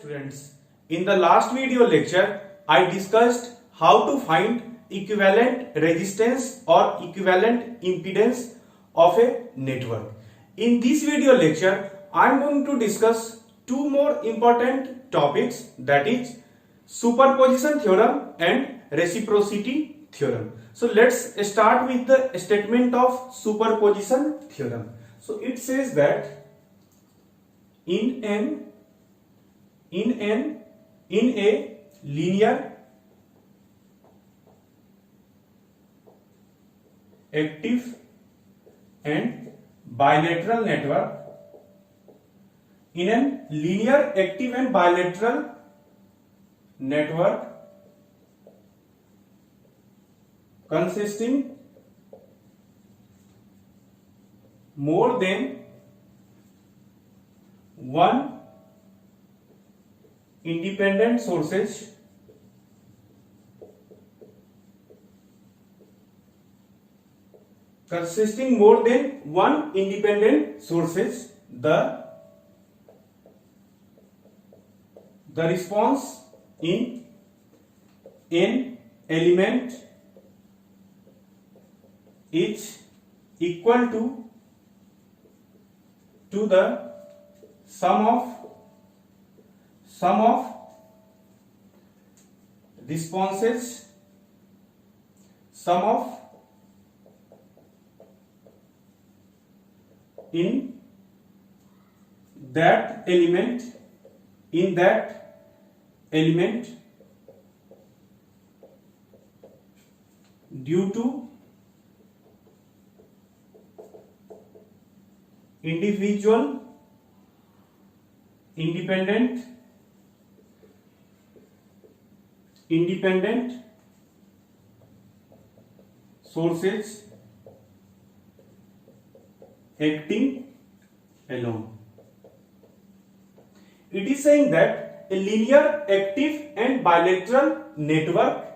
students, in the last video lecture, I discussed how to find equivalent resistance or equivalent impedance of a network. In this video lecture, I am going to discuss two more important topics, that is superposition theorem and reciprocity theorem. So let's start with the statement of superposition theorem. So it says that in a linear active and bilateral network, in a linear active and bilateral network consisting more than one independent sources, the response in n element is equal to the sum of responses, sum of in that element due to individual independent sources acting alone. It is saying that a linear active and bilateral network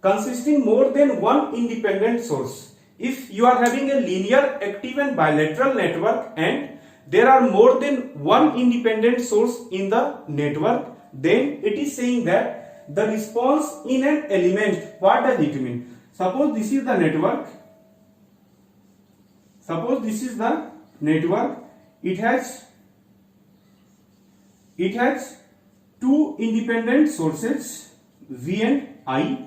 consisting more than one independent source. If you are having a linear active and bilateral network and there are more than one independent source in the network, then it is saying that the response in an element, what does it mean? Suppose this is the network. It has two independent sources, V and I.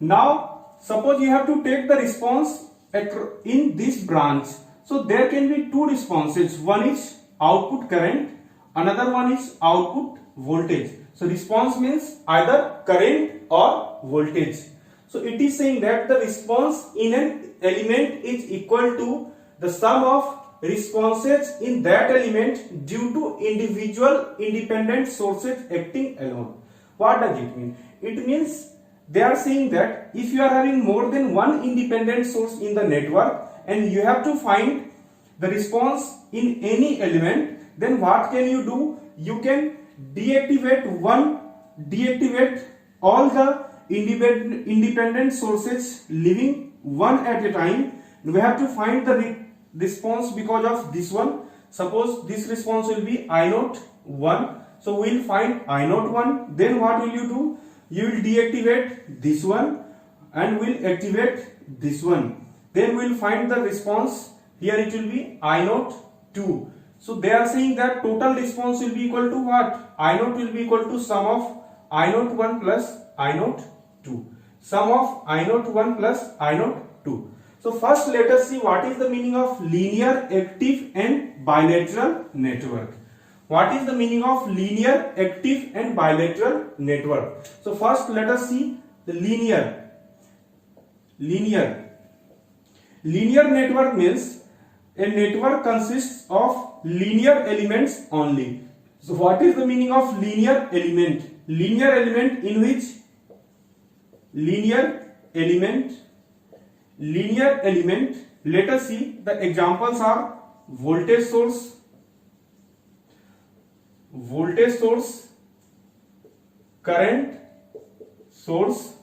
Now suppose you have to take the response in this branch. So there can be two responses. One is output current, another one is output voltage. So response means either current or voltage. So it is saying that the response in an element is equal to the sum of responses in that element due to individual independent sources acting alone. What does it mean? It means they are saying that if you are having more than one independent source in the network and you have to find the response in any element, then what can you do? You can deactivate all the independent sources, leaving one at a time. We have to find the response because of this one. Suppose this response will be I0 1. So we will find I0 1. Then what will you do? You will deactivate this one and will activate this one. Then we will find the response. Here it will be I0 2. So they are saying that total response will be equal to what? I0 will be equal to sum of I0 1 plus I0 2. Sum of I0 1 plus I0 2. So first let us see what is the meaning of linear active and bilateral network. What is the meaning of linear active and bilateral network? So first let us see the linear network means a network consists of linear elements only. So what is the meaning of linear element? Linear element in which linear element, let us see the examples are voltage source, current source,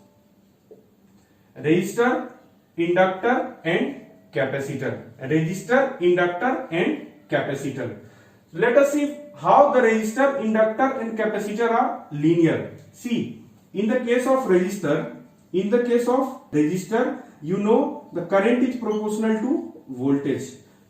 resistor, inductor and capacitor. Resistor, inductor and capacitor. Let us see how the resistor, inductor and capacitor are linear. See, in the case of resistor, you know the current is proportional to voltage.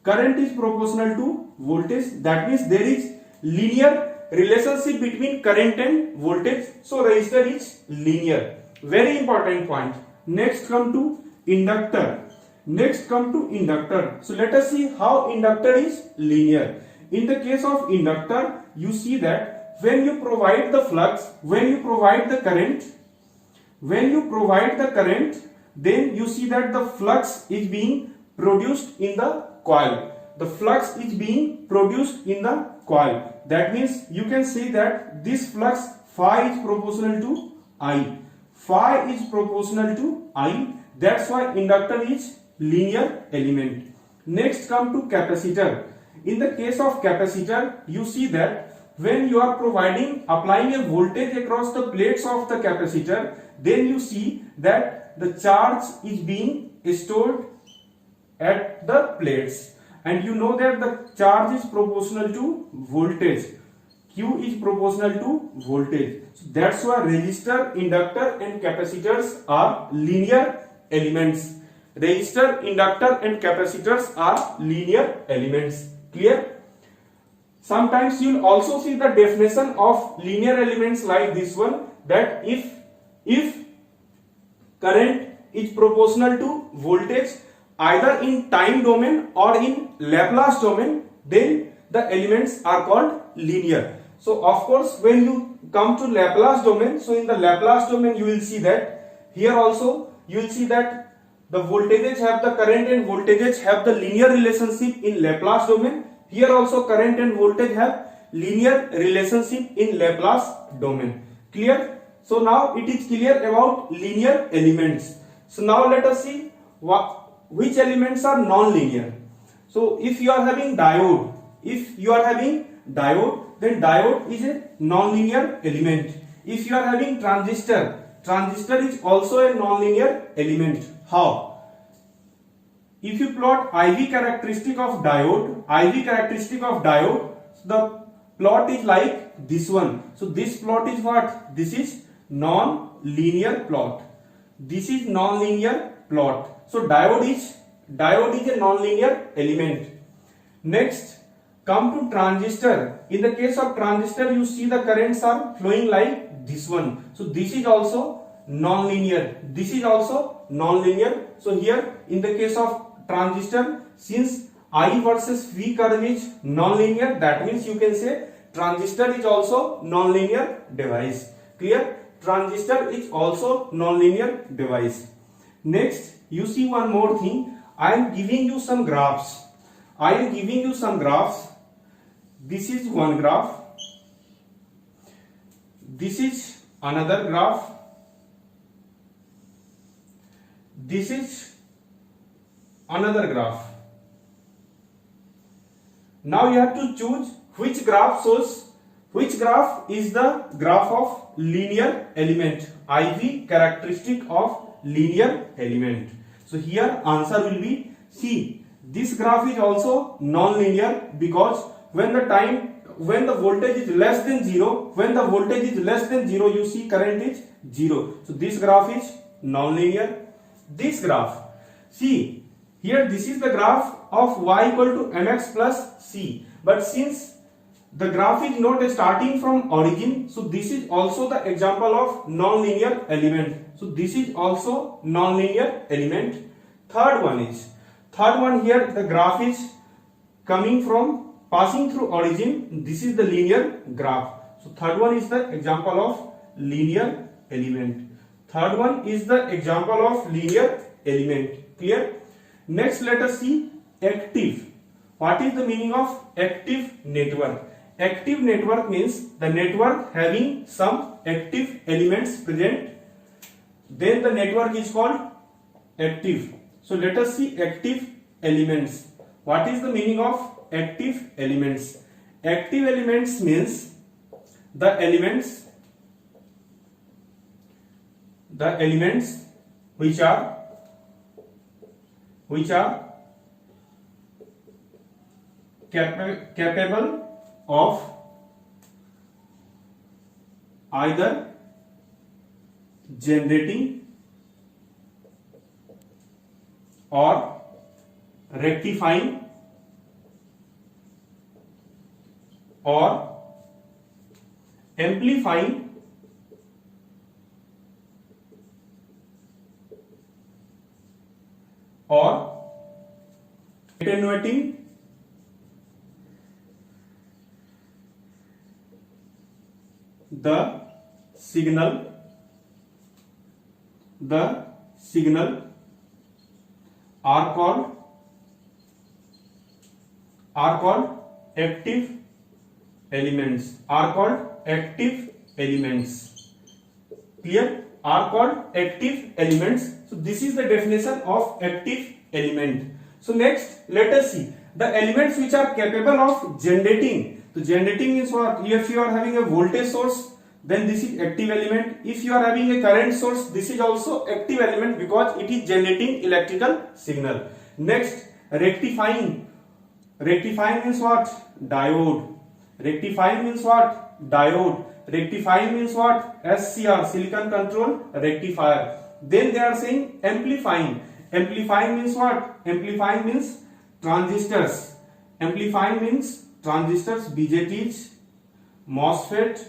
Current is proportional to voltage. That means there is linear relationship between current and voltage. So resistor is linear. Very important point. Next come to inductor. So let us see how inductor is linear. In the case of inductor, you see that when you provide the flux, when you provide the current, then you see that the flux is being produced in the coil. The flux is being produced in the coil. That means you can say that this flux phi is proportional to I. Phi is proportional to I. That's why inductor is linear element. Next come to capacitor. In the case of capacitor, you see that when you are applying a voltage across the plates of the capacitor, then you see that the charge is being stored at the plates, and you know that the charge is proportional to voltage. Q is proportional to voltage. So that's why resistor, inductor and capacitors are linear elements. Resistor, inductor and capacitors are linear elements. Clear? Sometimes you will also see the definition of linear elements like this one, that if current is proportional to voltage either in time domain or in Laplace domain, then the elements are called linear. So of course when you come to Laplace domain, so in the Laplace domain you will see that here also you will see that the voltages have the current and voltages have the linear relationship in Laplace domain. Here also current and voltage have linear relationship in Laplace domain. Clear? So now it is clear about linear elements. So now let us see which elements are non-linear. So if you are having diode, then diode is a non-linear element. If you are having transistor is also a non-linear element. How? If you plot IV characteristic of diode, the plot is like this one. So this plot is what? This is non-linear plot. This is non-linear plot. So diode is a non-linear element. Next, come to transistor. In the case of transistor, you see the currents are flowing like this one. So this is also non-linear. This is also non-linear. So here in the case of transistor, since I versus V curve is non-linear, that means you can say transistor is also non-linear device. Clear? Transistor is also non-linear device. Next, you see one more thing. I am giving you some graphs. This is one graph. This is another graph. This is another graph. Now you have to choose which graph is the graph of linear element, IV characteristic of linear element. So here answer will be C. This graph is also non-linear because when the voltage is less than 0, you see current is 0. So this graph is non-linear. This graph, see here, this is the graph of y equal to mx plus c, but since the graph is not starting from origin, so this is also the example of non-linear element. So this is also non-linear element. Third one here, the graph is coming from passing through origin. This is the linear graph. So third one is the example of linear element. Clear? Next, let us see active. What is the meaning of active network? Active network means the network having some active elements present. Then the network is called active. So let us see active elements. What is the meaning of active elements? Active elements means the elements which are capable of either generating or rectifying or amplifying or attenuating the signal are called active elements, clear, are called active elements. So this is the definition of active element. So next let us see the elements which are capable of generating. So generating is what? If you are having a voltage source, then this is active element. If you are having a current source, this is also active element because it is generating electrical signal. Next, rectifying. Rectifying means what? Diode. Rectifying means what? Diode. Rectifying means what? SCR, silicon control rectifier. Then they are saying amplifying. Amplifying means what? Amplifying means transistors. Amplifying means transistors, BJTs, MOSFET,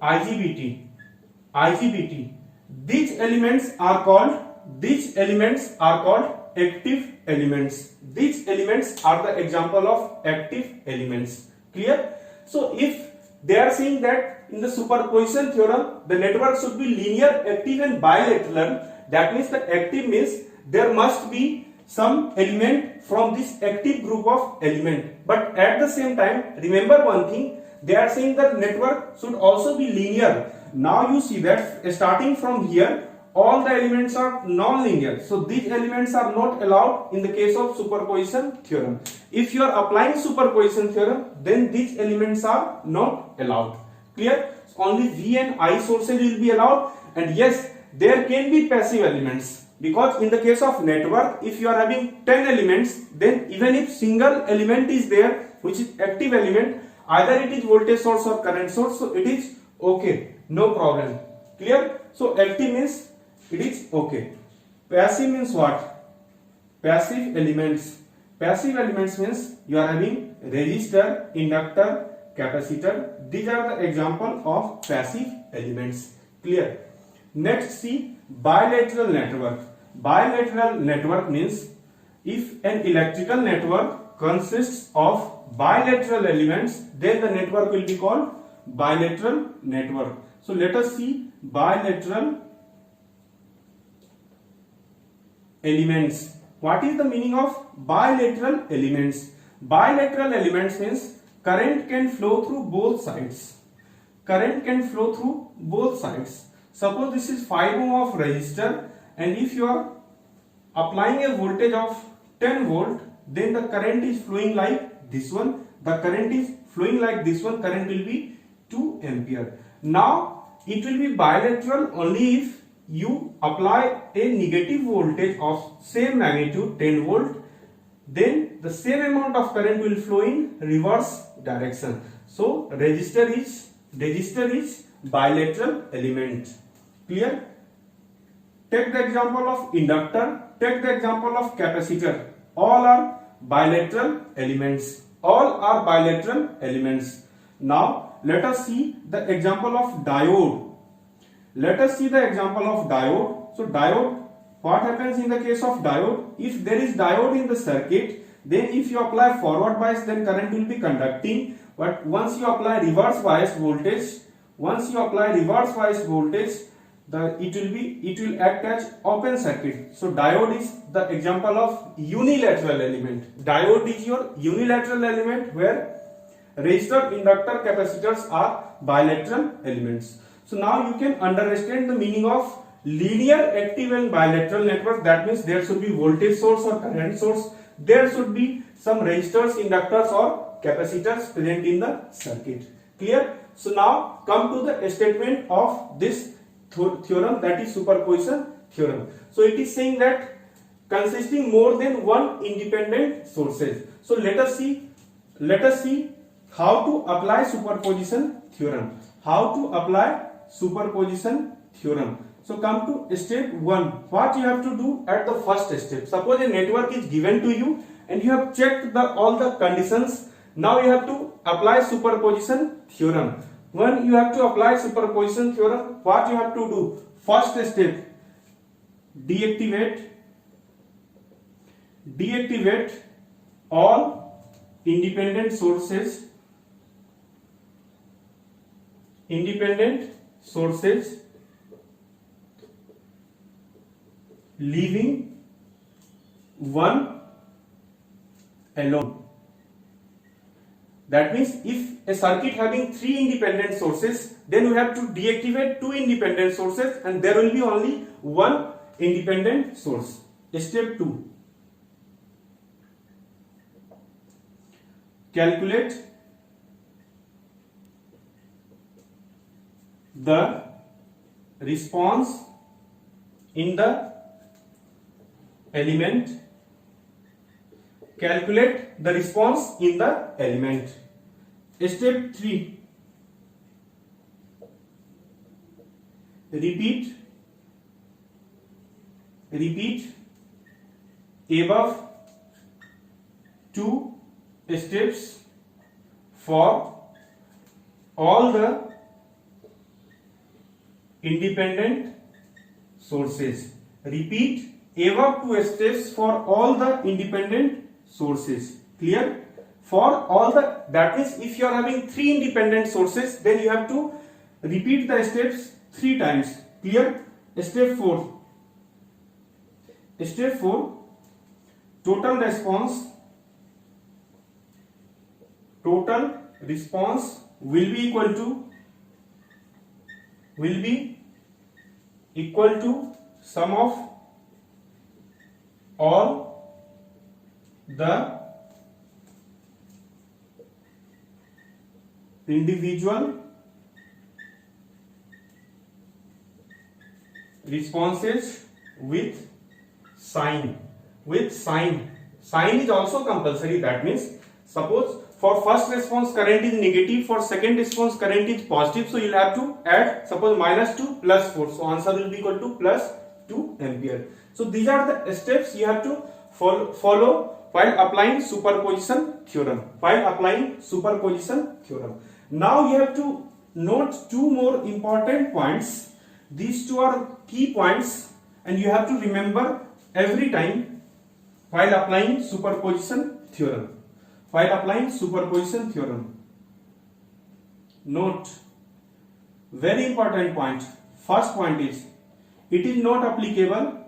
IGBT. These elements are called active elements. These elements are the example of active elements. Clear? So if they are saying that in the superposition theorem the network should be linear, active and bilateral, that means the active means there must be some element from this active group of element. But at the same time, remember one thing, they are saying that network should also be linear. Now you see that starting from here all the elements are non-linear, so these elements are not allowed in the case of superposition theorem. If you are applying superposition theorem, then these elements are not allowed. Clear? So only V and I sources will be allowed, and yes, there can be passive elements, because in the case of network, if you are having 10 elements, then even if single element is there which is active element, either it is voltage source or current source, so it is okay, no problem. Clear? So active means it is okay. Passive means what? Passive elements. Passive elements means you are having resistor, inductor, capacitor. These are the example of passive elements. Clear? Next, see bilateral network. Bilateral network means if an electrical network consists of bilateral elements, then the network will be called bilateral network. So let us see bilateral elements. What is the meaning of bilateral elements? Bilateral elements means current can flow through both sides. Current can flow through both sides. Suppose this is 5 ohm of resistor, and if you are applying a voltage of 10 volt, then the current is flowing like this one. The current is flowing like this one. Current will be 2 ampere. Now it will be bilateral only if you apply a negative voltage of same magnitude 10 volt, then the same amount of current will flow in reverse direction. So resistor is bilateral element. Clear? Take the example of inductor, take the example of capacitor. All are bilateral elements. All are bilateral elements. Now let us see the example of diode. Let us see the example of diode. So diode, what happens in the case of diode? If there is diode in the circuit, then if you apply forward bias, then current will be conducting. But once you apply reverse bias voltage, it will act as open circuit. So diode is the example of unilateral element. Diode is your unilateral element where resistor, inductor, capacitors are bilateral elements. So now you can understand the meaning of linear, active and bilateral network. That means there should be voltage source or current source. There should be some resistors, inductors or capacitors present in the circuit. Clear? So now come to the statement of this theorem, that is superposition theorem. So it is saying that consisting more than one independent sources. So let us see how to apply superposition theorem. How to apply superposition theorem. So come to step 1. What you have to do at the first step? Suppose a network is given to you and you have checked all the conditions. Now you have to apply superposition theorem. When you have to apply superposition theorem, what you have to do? First step, deactivate all independent sources leaving one alone. That means if a circuit having 3 independent sources, then we have to deactivate 2 independent sources and there will be only one independent source. Step 2. Calculate the response in the element. Calculate the response in the element. Step 3. Repeat above 2 steps for all the independent sources. Repeat above 2 steps for all the independent sources. Clear? For all the, that means if you are having 3 independent sources, then you have to repeat the steps 3 times. Clear? Step 4. Total response will be equal to sum of all the individual responses with sign. Sign is also compulsory. That means suppose for first response current is negative, for second response current is positive, so you'll have to add, suppose -2 plus 4, so answer will be equal to plus 2 ampere. So these are the steps you have to follow while applying superposition theorem. Now you have to note 2 more important points. These 2 are key points and you have to remember every time while applying superposition theorem. Note very important point. First point is it is not applicable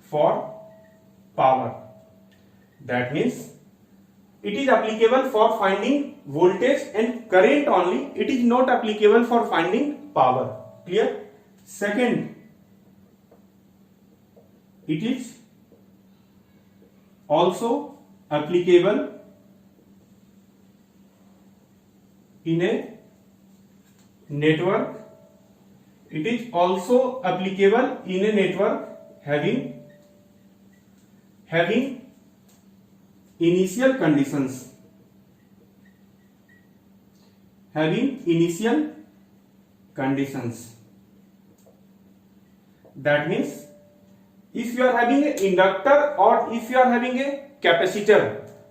for power. That means it is applicable for finding voltage and current only. It is not applicable for finding power. Clear? Second, it is also applicable in a network. It is also applicable in a network having initial conditions. That means if you are having an inductor or if you are having a capacitor,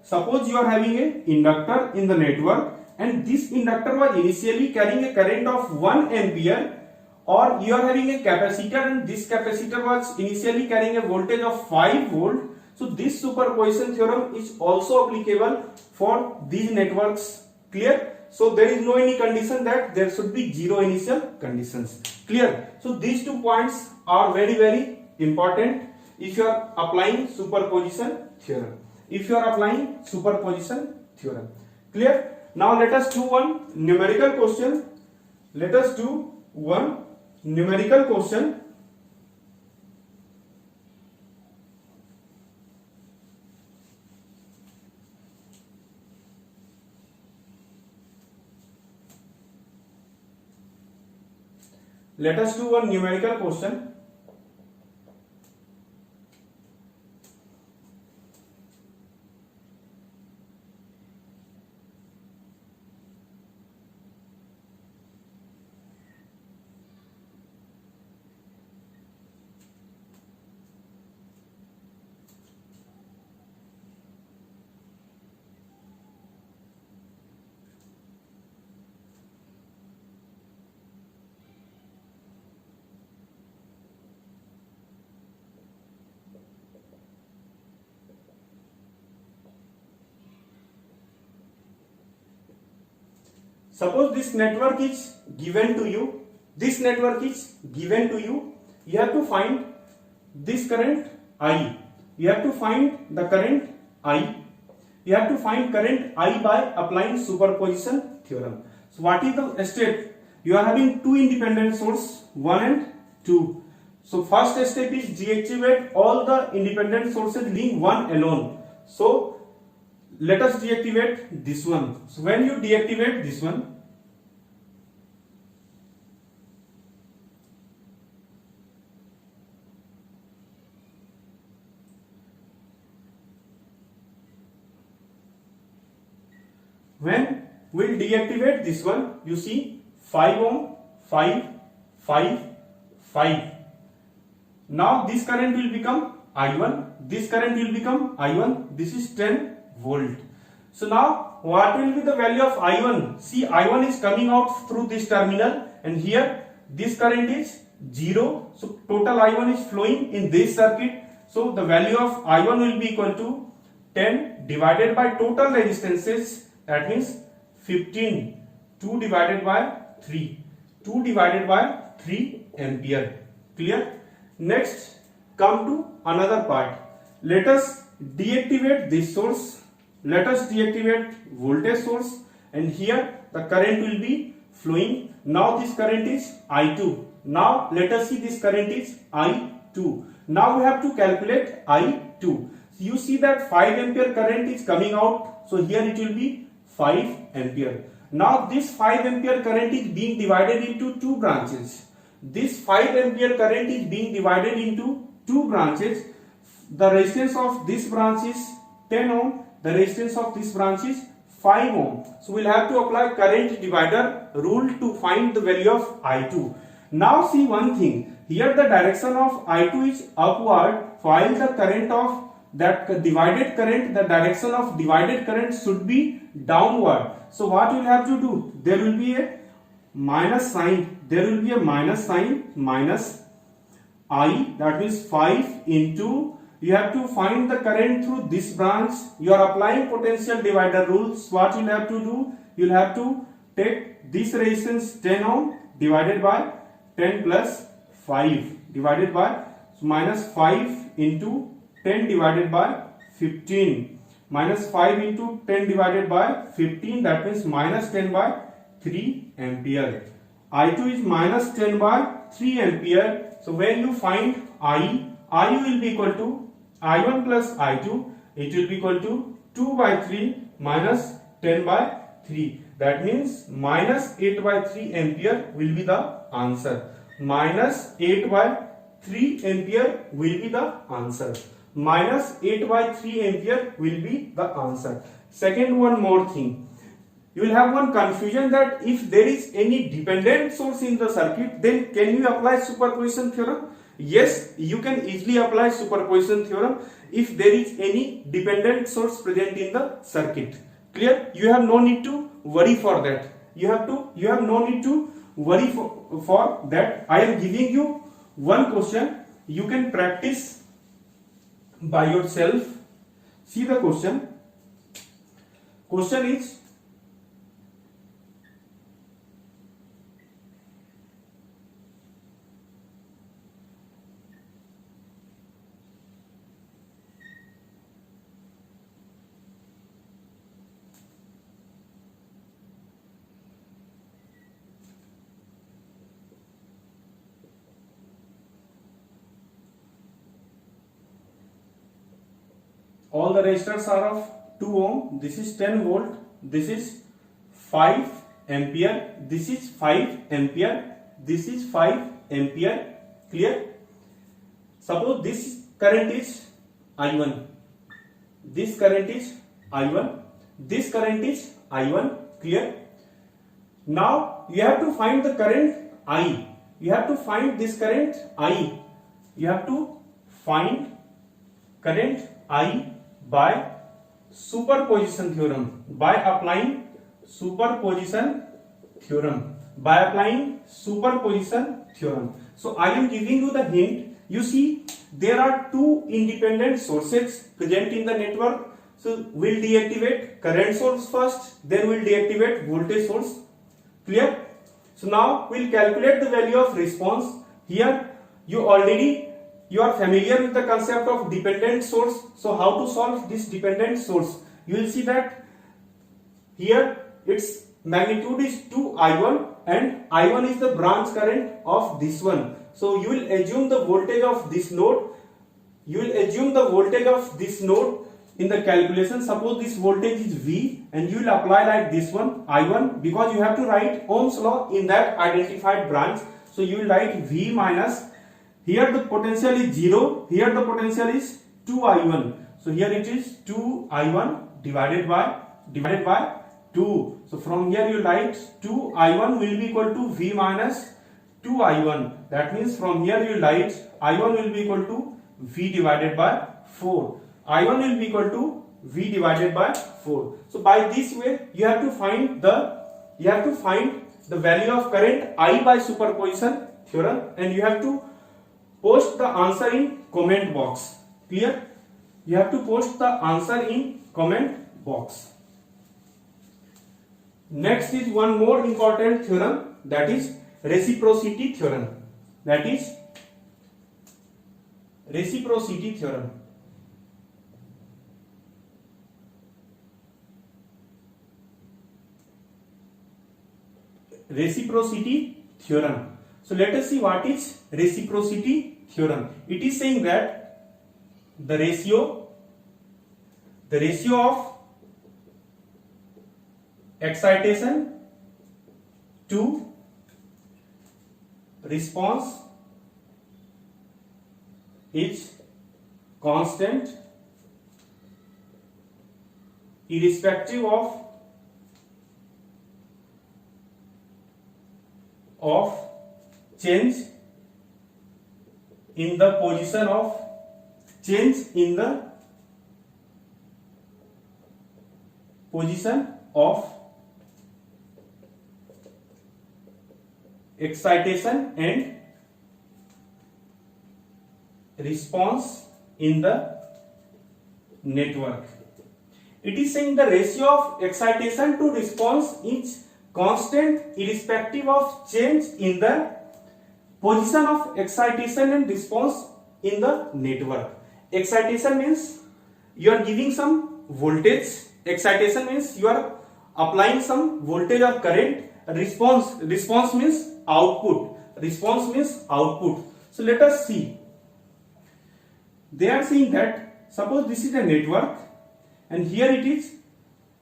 suppose you are having an inductor in the network and this inductor was initially carrying a current of 1 ampere, or you are having a capacitor and this capacitor was initially carrying a voltage of 5 volt. So this superposition theorem is also applicable for these networks. Clear? So there is no any condition that there should be 0 initial conditions. Clear? So these 2 points are very, very important if you are applying superposition theorem. Clear? Now let us do one numerical question. Suppose this network is given to you. This network is given to you. You have to find this current I. You have to find the current I. You have to find current I by applying superposition theorem. So what is the step? You are having two independent sources, 1 and 2. So first step is deactivate all the independent sources, leaving one alone. So let us deactivate this one. So when you deactivate this one, when we'll deactivate this one, you see 5 ohm, 5, 5, 5. Now this current will become I1, this current will become I1, this is 10 volt. So now what will be the value of I1? See, I1 is coming out through this terminal, and here this current is 0. So total I1 is flowing in this circuit. So the value of I1 will be equal to 10 divided by total resistances, that means 15. 2 divided by 3. 2 divided by 3 ampere. Clear? Next, come to another part. Let us deactivate this source. Let us deactivate voltage source, and here the current will be flowing. Now this current is I2. Now let us see, this current is I2. Now we have to calculate I2. So you see that 5 ampere current is coming out. So here it will be 5 ampere. Now this 5 ampere current is being divided into two branches. This 5 ampere current is being divided into two branches. The resistance of this branch is 10 ohm. The resistance of this branch is 5 ohm. So we'll have to apply current divider rule to find the value of I2. Now see one thing. Here the direction of I2 is upward, while the current of that divided current, the direction of divided current should be downward. So what we'll have to do? There will be a minus sign. There will be a minus sign, minus I, that means 5 into, you have to find the current through this branch. You are applying potential divider rules. What you'll have to do? You'll have to take this resistance 10 ohm divided by 10 plus 5 divided by, so minus 5 into 10 divided by 15. Minus 5 into 10 divided by 15, that means minus 10 by 3 ampere. I2 is minus 10 by 3 ampere. So when you find I will be equal to I1 plus I2. It will be equal to 2 by 3 minus 10 by 3. That means minus 8 by 3 ampere will be the answer. Minus 8 by 3 ampere will be the answer. Minus 8 by 3 ampere will be the answer. Second, one more thing. You will have one confusion that if there is any dependent source in the circuit, then can you apply superposition theorem? Yes, you can easily apply superposition theorem if there is any dependent source present in the circuit. Clear? You have no need to worry for that. You have no need to worry for that. I am giving you one question. You can practice by yourself. See the question. Question is, all the resistors are of 2 ohm. This is 10 volt. This is 5 ampere. This is 5 ampere. This is 5 ampere. Clear? Suppose this current is I1. This current is I1. This current is I1. Clear? Now you have to find the current I. You have to find this current I. You have to find current I by superposition theorem, by applying superposition theorem, by applying superposition theorem. So I am giving you the hint. You see, there are two independent sources present in the network. So we'll deactivate current source first, then we'll deactivate voltage source. Clear? So now we'll calculate the value of response. Here you are familiar with the concept of dependent source. So how to solve this dependent source? You will see that here its magnitude is 2I1 and I1 is the branch current of this one. So you will assume the voltage of this node. You will assume the voltage of this node in the calculation. Suppose this voltage is V and you will apply like this one I1, because you have to write Ohm's law in that identified branch. So you will write V minus, here the potential is 0, here the potential is 2I1. So here it is 2I1 divided by 2. So from here you write 2I1 will be equal to V minus 2I1. That means from here you write I1 will be equal to V divided by 4. I1 will be equal to V divided by 4. So by this way you have to find the value of current I by superposition theorem, and you have to post the answer in comment box. Clear? You have to post the answer in comment box. Next is one more important theorem, that is reciprocity theorem. Reciprocity theorem. So let us see what is reciprocity theorem. It is saying that the ratio of excitation to response is constant irrespective of change in the position of excitation and response in the network. It is saying the ratio of excitation to response is constant irrespective of change in the position of excitation and response in the network. Excitation means you are giving some voltage. Excitation means you are applying some voltage or current. Response means output. So let us see. They are saying that suppose this is a network and here it is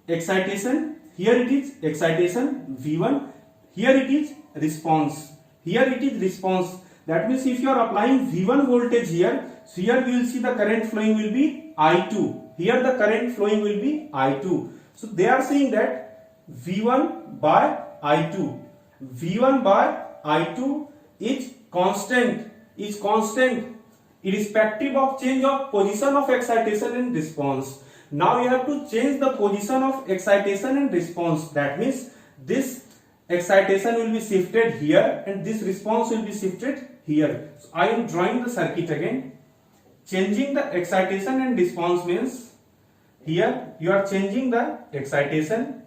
excitation, here it is excitation V1, here it is response, that means if you are applying V1 voltage here, so here you will see the current flowing will be I2, here the current flowing will be I2. So they are saying that V1 by I2 is constant irrespective of change of position of excitation and response. Now you have to change the position of excitation and response. That means this excitation will be shifted here and this response will be shifted here. So I am drawing the circuit again. Changing the excitation and response means here you are changing the excitation,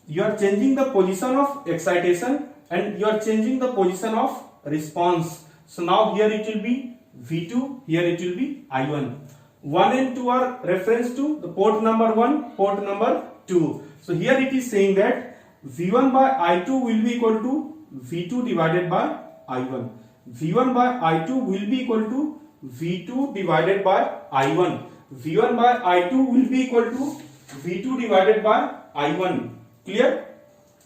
you are changing the position of excitation and you are changing the position of response. So now here it will be V2, here it will be I1. 1 and 2 are reference to the port number 1, port number 2. So here it is saying that V1 by I2 will be equal to V2 divided by I1. V1 by I2 will be equal to V2 divided by I1. V1 by I2 will be equal to V2 divided by I1. Clear?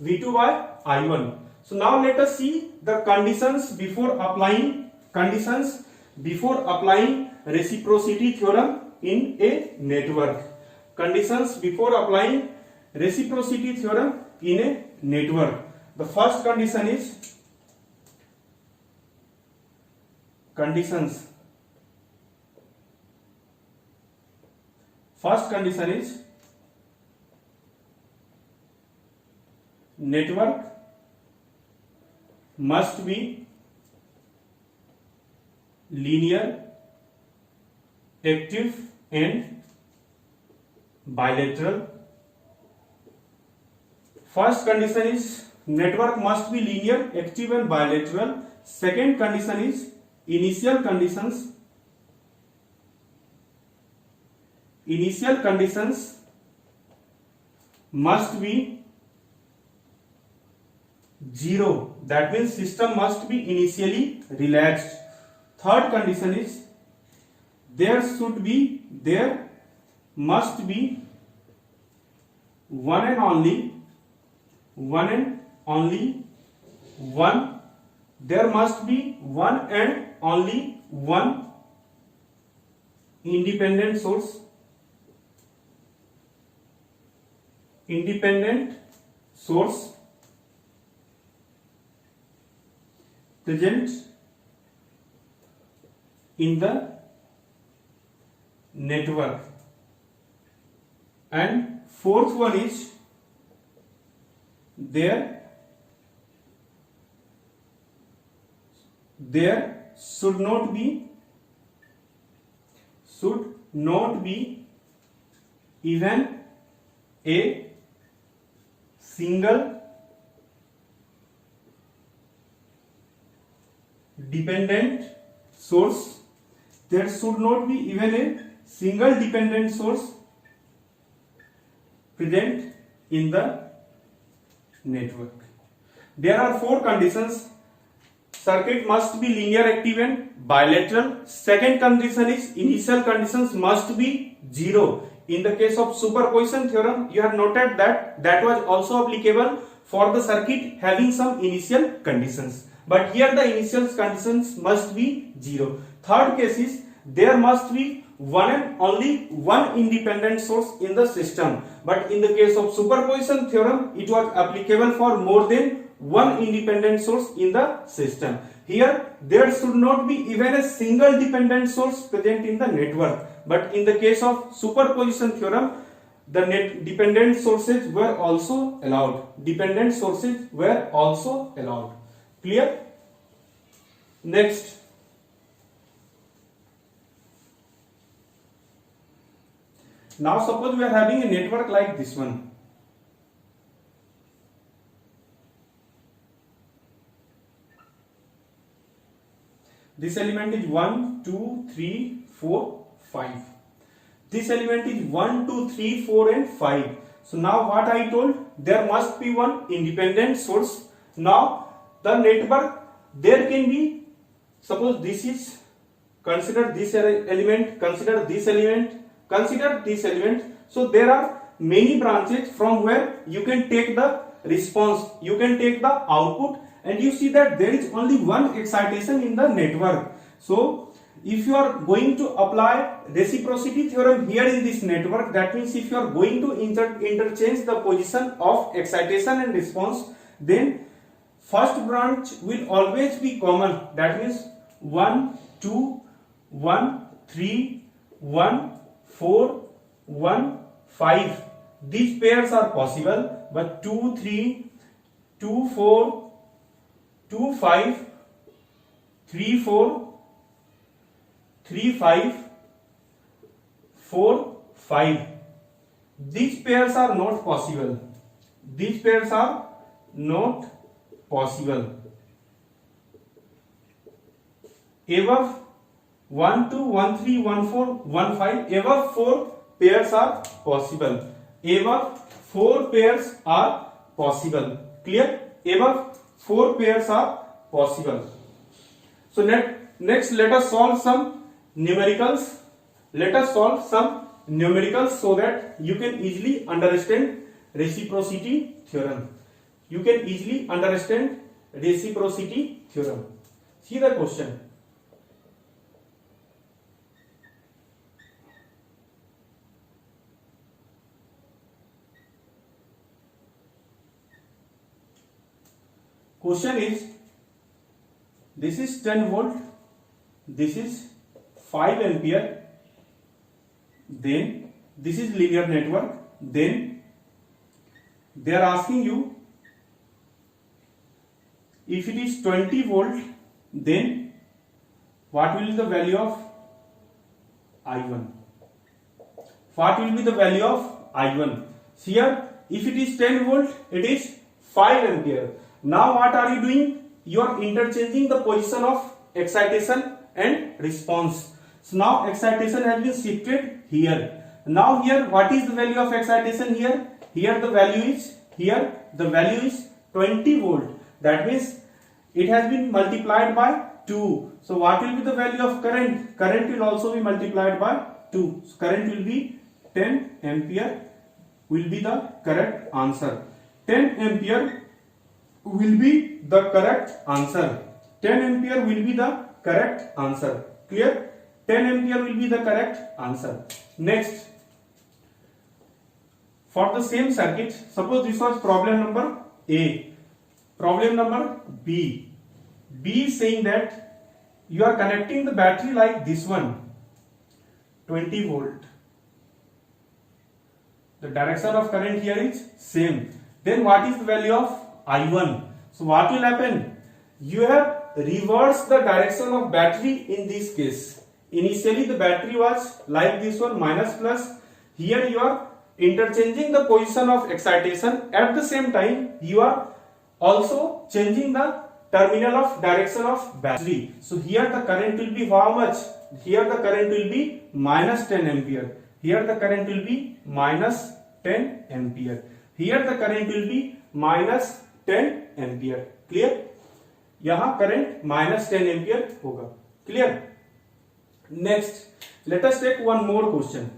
V2 by I1. So now let us see the conditions before applying reciprocity theorem in a network. Conditions before applying reciprocity theorem in a network. The first condition is network must be linear, active and bilateral. First condition is network must be linear, active and bilateral. Second condition is initial conditions must be zero. That means system must be initially relaxed. Third condition is there must be one and only one. There must be one and only one independent source present in the network. And fourth one is there should not be even a single dependent source. There should not be even a single dependent source present in the network. There are four conditions. Circuit must be linear, active and bilateral. Second condition is initial conditions must be zero. In the case of superposition theorem, you have noted that was also applicable for the circuit having some initial conditions. But here the initial conditions must be zero. Third case is there must be one and only one independent source in the system. But in the case of superposition theorem, it was applicable for more than one independent source in the system. Here there should not be even a single dependent source present in the network. But in the case of superposition theorem, the dependent sources were also allowed. Clear? Next. Now suppose we are having a network like this one. This element is 1, 2, 3, 4, 5. This element is 1, 2, 3, 4 and 5. So now what I told, there must be one independent source. Now the network, there can be, suppose this is, consider this element, consider this element. So there are many branches from where you can take the response, you can take the output, and you see that there is only one excitation in the network. So if you are going to apply reciprocity theorem here in this network, that means if you are going to interchange the position of excitation and response, then first branch will always be common. That means 1, 2, 1, 3, 1, 4, 1, 5. These pairs are possible, but 2, 3, 2, 4, 2, 5, 3, 4, 3, 5, 4, 5. These pairs are not possible. Above 1, 2, 1, 3, 1, 4, 1, 5, above 4 pairs are possible. Above 4 pairs are possible. Clear? Above 4 pairs are possible. So next let us solve some numericals. So that you can easily understand reciprocity theorem. See the question. Question is, this is 10 volt, this is 5 ampere, then this is linear network, then they are asking you if it is 20 volt, then what will be the value of I1? Here if it is 10 volt, it is 5 ampere. Now what are you doing? You are interchanging the position of excitation and response. So now excitation has been shifted here. Now here what is the value of excitation here? Here the value is 20 volt. That means it has been multiplied by 2. So what will be the value of current? Current will also be multiplied by 2. So current will be 10 ampere will be the correct answer. 10 ampere will be the correct answer. 10 ampere will be the correct answer. Clear? 10 ampere will be the correct answer. Next, for the same circuit, suppose this was problem number A. Problem number B. B is saying that you are connecting the battery like this one, 20 volt. The direction of current here is same. Then what is the value of I1? So what will happen? You have reversed the direction of battery in this case. Initially the battery was like this one, minus plus. Here you are interchanging the position of excitation. At the same time you are also changing the terminal of direction of battery. So here the current will be how much? Here the current will be minus 10 ampere. Here the current will be minus 10 ampere. Here the current will be minus 10 ampere. Clear? यहाँ current minus 10 ampere होगा. Clear? Next, let us take one more question.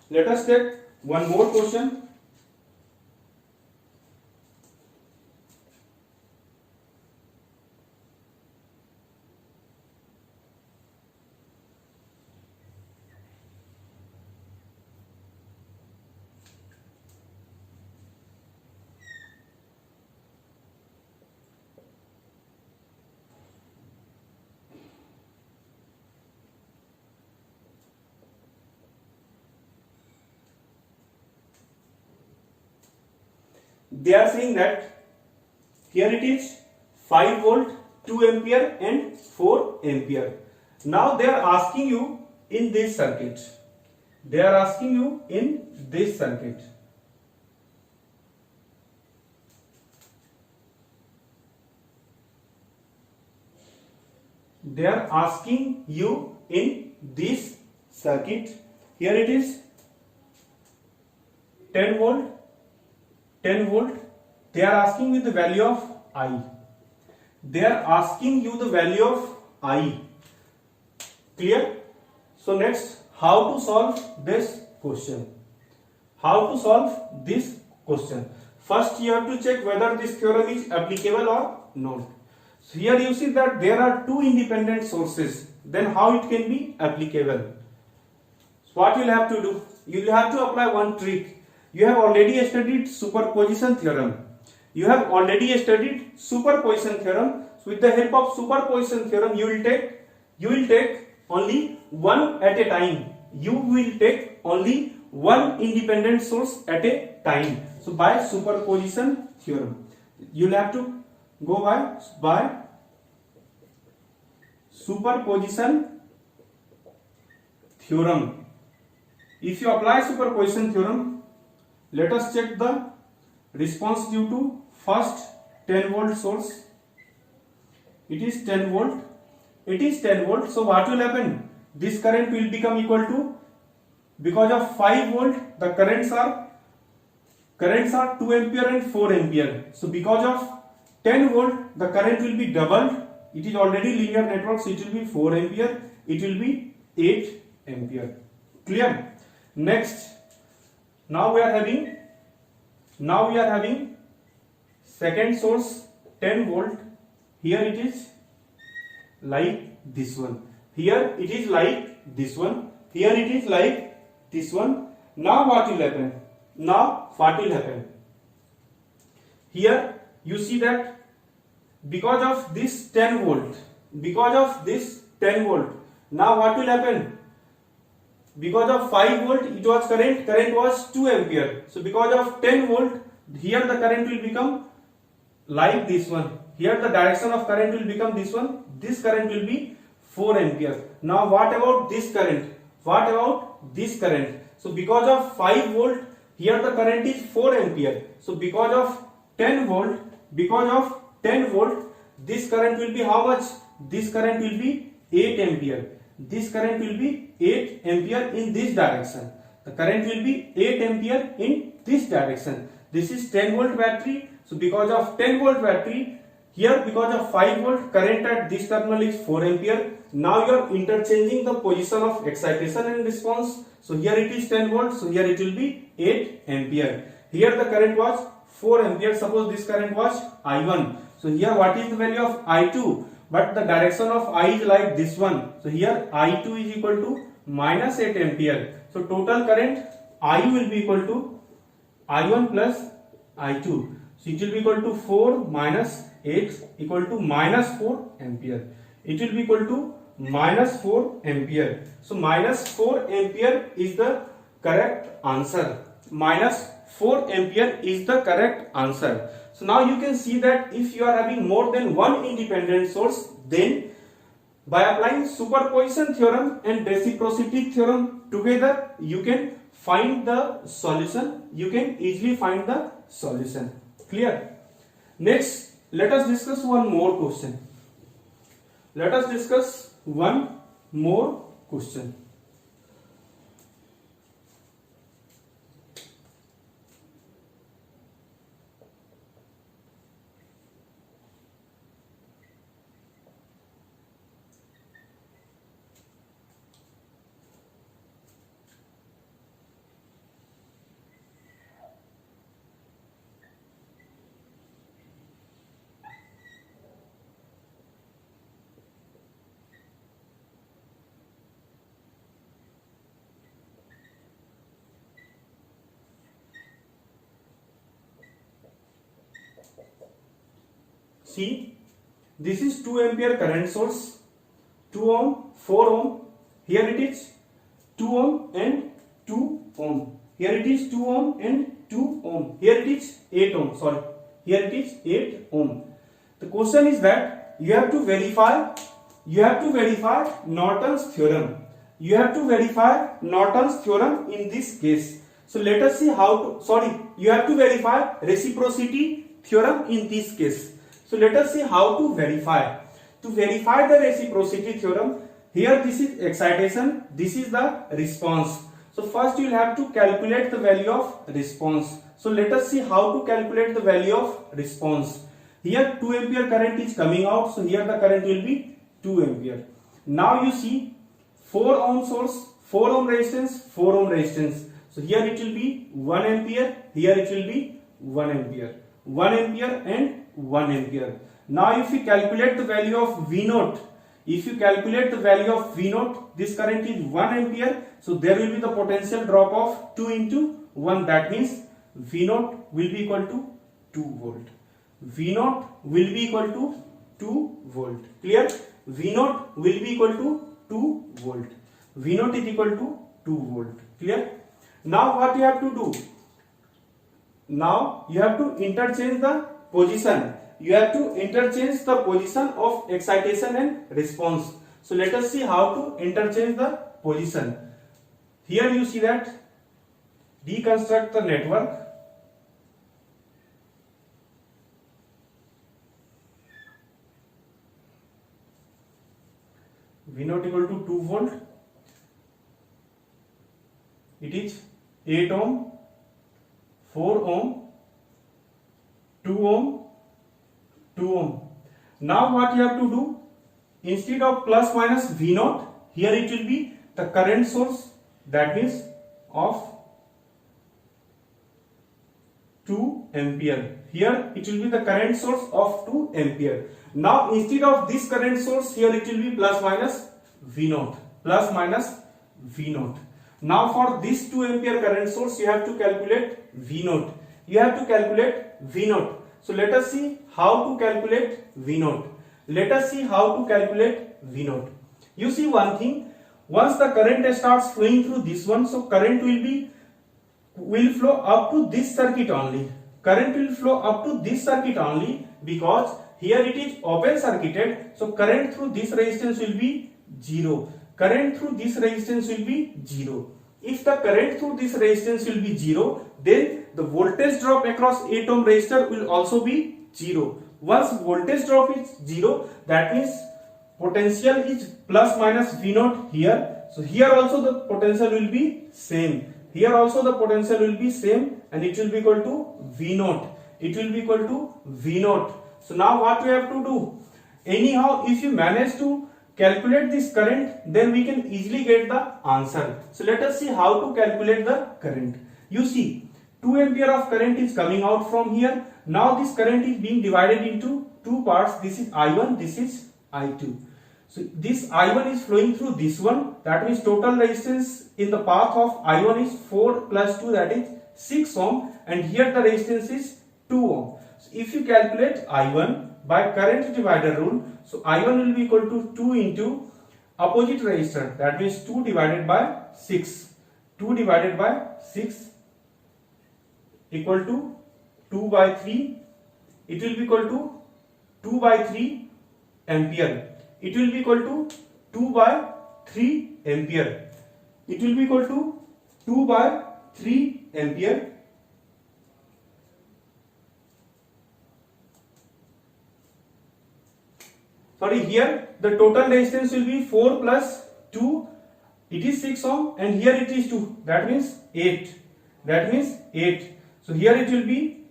Let us take one more question. They are saying that here it is 5 volt, 2 ampere and 4 ampere. Now they are asking you in this circuit. They are asking you in this circuit. They are asking you in this circuit. Here it is 10 volt. 10 volt. They are asking you the value of I. They are asking you the value of I. Clear? So next, how to solve this question? How to solve this question? First you have to check whether this theorem is applicable or not. So here you see that there are two independent sources. Then how it can be applicable? So what you will have to do? You will have to apply one trick. You have already studied superposition theorem. You have already studied superposition theorem. So with the help of superposition theorem, you will take only one at a time. You will take only one independent source at a time. So by superposition theorem, you will have to go by superposition theorem. If you apply superposition theorem, let us check the response due to first 10 volt source. It is 10 volt. It is 10 volt. So what will happen? This current will become equal to, because of 5 volt, the currents are 2 ampere and 4 ampere. So because of 10 volt, the current will be doubled. It is already linear network, so it will be 4 ampere. It will be 8 ampere. Clear? Next, now we are having second source 10 volt. Here it is like this one. Here it is like this one. Here it is like this one. Now what will happen? Here you see that because of this 10 volt, now what will happen? Because of 5 volt it was current was 2 ampere. So because of 10 volt, here the current will become like this one. Here the direction of current will become this one. This current will be 4 ampere. Now what about this current? What about this current? So because of 5 volt, here the current is 4 ampere. So because of 10 volt, this current will be how much? This current will be 8 ampere. This current will be 8 ampere in this direction. The current will be 8 ampere in this direction. This is 10 volt battery. So because of 10 volt battery, here because of 5 volt, current at this terminal is 4 ampere. Now you are interchanging the position of excitation and response. So here it is 10 volt, so here it will be 8 ampere. Here the current was 4 ampere. Suppose this current was I1. So here what is the value of I2? But the direction of I is like this one. So here I2 is equal to minus 8 ampere. So total current I will be equal to I1 plus I2. So it will be equal to 4 minus 8 equal to minus 4 ampere. It will be equal to minus 4 ampere. So minus 4 ampere is the correct answer. Minus 4 ampere is the correct answer. So now you can see that if you are having more than one independent source, then by applying superposition theorem and reciprocity theorem together, you can find the solution. You can easily find the solution. Clear? Next, let us discuss one more question. Let us discuss one more question. See, this is 2 ampere current source, 2 ohm, 4 ohm. Here it is 2 ohm and 2 ohm. Here it is 2 ohm and 2 ohm. Here it is 8 ohm. Sorry, here it is 8 ohm. The question is that you have to verify Norton's theorem. You have to verify Norton's theorem in this case. So let us see how to. You have to verify reciprocity theorem in this case. So let us see how to verify. To verify the reciprocity theorem, here this is excitation, this is the response. So first you will have to calculate the value of response. So let us see how to calculate the value of response. Here 2 ampere current is coming out, so here the current will be 2 ampere. Now you see 4 ohm source, 4 ohm resistance, 4 ohm resistance. So here it will be 1 ampere, here it will be 1 ampere. 1 ampere and 1 ampere. Now if you calculate the value of V0, this current is 1 ampere, so there will be the potential drop of 2 into 1. That means V0 will be equal to 2 volt. V0 will be equal to 2 volt. Clear? V0 will be equal to 2 volt. V0 is equal to 2 volt. Clear? Now what you have to do? Now you have to interchange the position. You have to interchange the position of excitation and response. So let us see how to interchange the position. Here you see that deconstruct the network. V0 equal to 2 volt. It is 8 ohm, 4 ohm, 2 ohm, 2 ohm. Now what you have to do? Instead of plus minus V0, here it will be the current source, that means of 2 ampere. Here it will be the current source of 2 ampere. Now instead of this current source, here it will be plus minus V0. Plus minus V0. Now for this 2 ampere current source, you have to calculate V0. You have to calculate V0. So let us see how to calculate V0. Let us see how to calculate V0. You see one thing, once the current starts flowing through this one, so current will flow up to this circuit only. Current will flow up to this circuit only because here it is open circuited, so current through this resistance will be 0. current through this resistance will be 0. If the current through this resistance will be 0, then the voltage drop across 8 ohm resistor will also be 0. Once voltage drop is 0, that means potential is plus minus V naught here. So here also the potential will be same. Here also the potential will be same, and it will be equal to V naught. It will be equal to V naught. So now what we have to do? Anyhow, if you manage to calculate this current, then we can easily get the answer. So let us see how to calculate the current. You see, 2 ampere of current is coming out from here. Now this current is being divided into two parts. This is I1, this is I2. So this I1 is flowing through this one. That means total resistance in the path of I1 is 4 plus 2, that is 6 ohm, and here the resistance is 2 ohm. So if you calculate I1 by current divider rule, so I1 will be equal to 2 into opposite resistor, that means 2 divided by 6. 2 divided by 6 equal to 2 by 3. It will be equal to 2 by 3 ampere. It will be equal to 2 by 3 ampere. It will be equal to 2 by 3 ampere. Sorry, here the total resistance will be 4 plus 2. It is 6 ohm, and here it is 2. That means 8. That means 8. So here it will be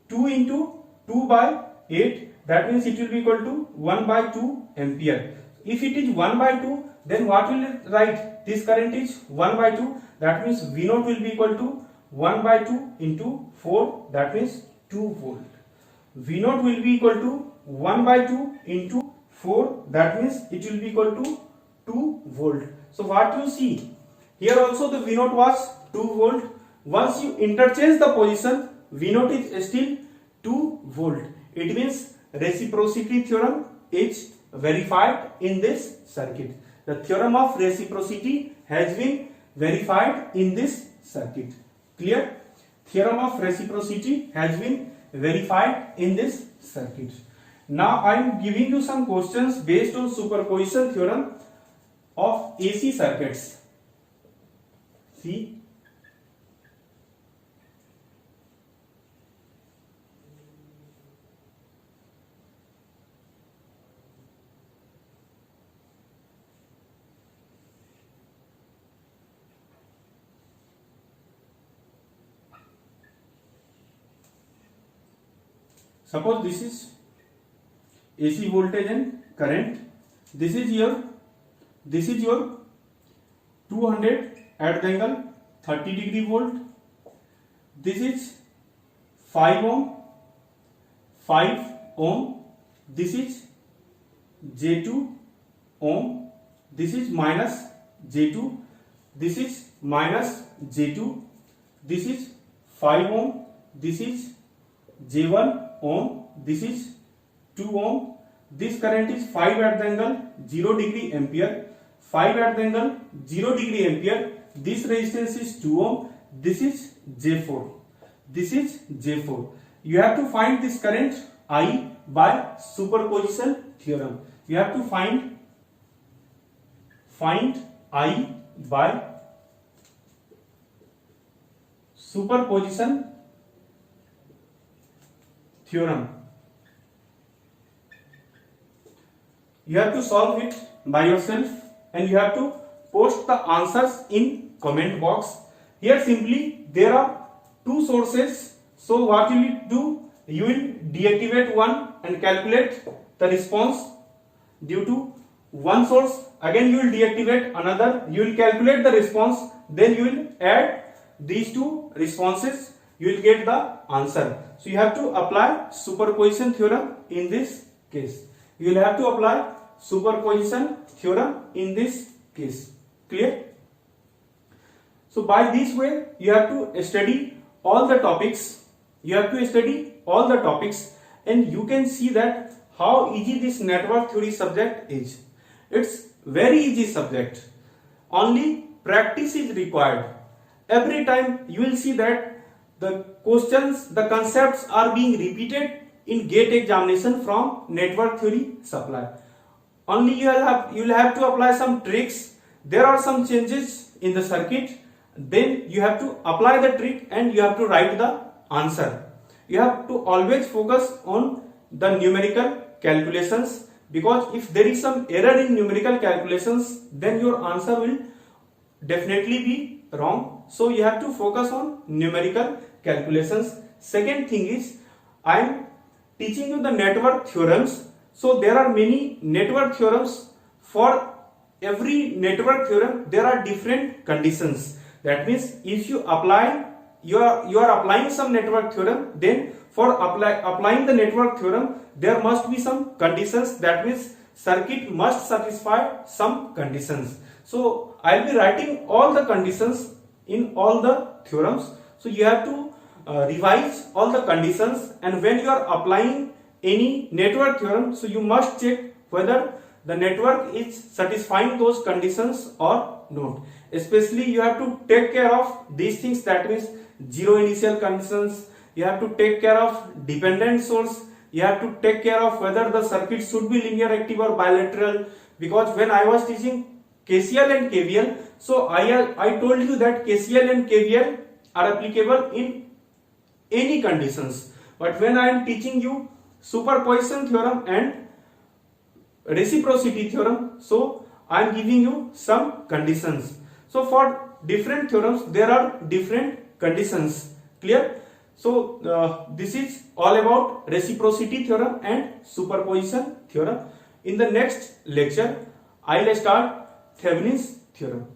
2 into 2 by 8. That means it will be equal to 1 by 2 ampere. If it is 1 by 2, then what will it write? This current is 1 by 2. That means V naught will be equal to 1 by 2 into 4. That means 2 volt. V naught will be equal to 1 by 2 into 4. That means it will be equal to 2 volt. So what you see? Here also the V naught was 2 volt. Once you interchange the position, V naught is still 2 volt. It means reciprocity theorem is verified in this circuit. The theorem of reciprocity has been verified in this circuit. Clear? Theorem of reciprocity has been verified in this circuit. Now I am giving you some questions based on superposition theorem of AC circuits. See. Suppose this is AC voltage and current. This is your 200 at the angle 30 degree volt. This is 5 ohm. This is J2 ohm. This is minus J2. This is minus J2. This is 5 ohm. This is J1 ohm. This is 2 ohm. This current is 5 at the angle 0 degree ampere. 5 at the angle 0 degree ampere. This resistance is 2 ohm. This is J4. This is J4. You have to find this current I by superposition theorem. You have to find I by superposition theorem. You have to solve it by yourself, and you have to post the answers in comment box. Here simply there are two sources. So what you will do? You will deactivate one and calculate the response due to one source. Again you will deactivate another. You will calculate the response. Then you will add these two responses. You will get the answer. So you have to apply superposition theorem in this case. You will have to apply superposition theorem in this case. Clear? So by this way you have to study all the topics. And you can see that how easy this network theory subject is. It's very easy subject. Only practice is required. Every time you will see that the questions, the concepts are being repeated in GATE examination from network theory supply. only you will have to apply some tricks. There are some changes in the circuit, then you have to apply the trick and you have to write the answer. You have to always focus on the numerical calculations, because if there is some error in numerical calculations, then your answer will definitely be wrong. So you have to focus on numerical calculations. Second thing is, I am teaching you the network theorems. So there are many network theorems. For every network theorem there are different conditions. That means if you apply, you are applying some network theorem, then for applying the network theorem there must be some conditions. That means circuit must satisfy some conditions. So I will be writing all the conditions in all the theorems. So you have to revise all the conditions, and when you are applying any network theorem, so you must check whether the network is satisfying those conditions or not. Especially you have to take care of these things, that means zero initial conditions. You have to take care of dependent source. You have to take care of whether the circuit should be linear active or bilateral, because when I was teaching KCL and KVL, so I told you that KCL and KVL are applicable in any conditions, but when I am teaching you superposition theorem and reciprocity theorem, so I am giving you some conditions. So for different theorems there are different conditions. Clear? So this is all about reciprocity theorem and superposition theorem. In the next lecture I will start Thevenin's theorem.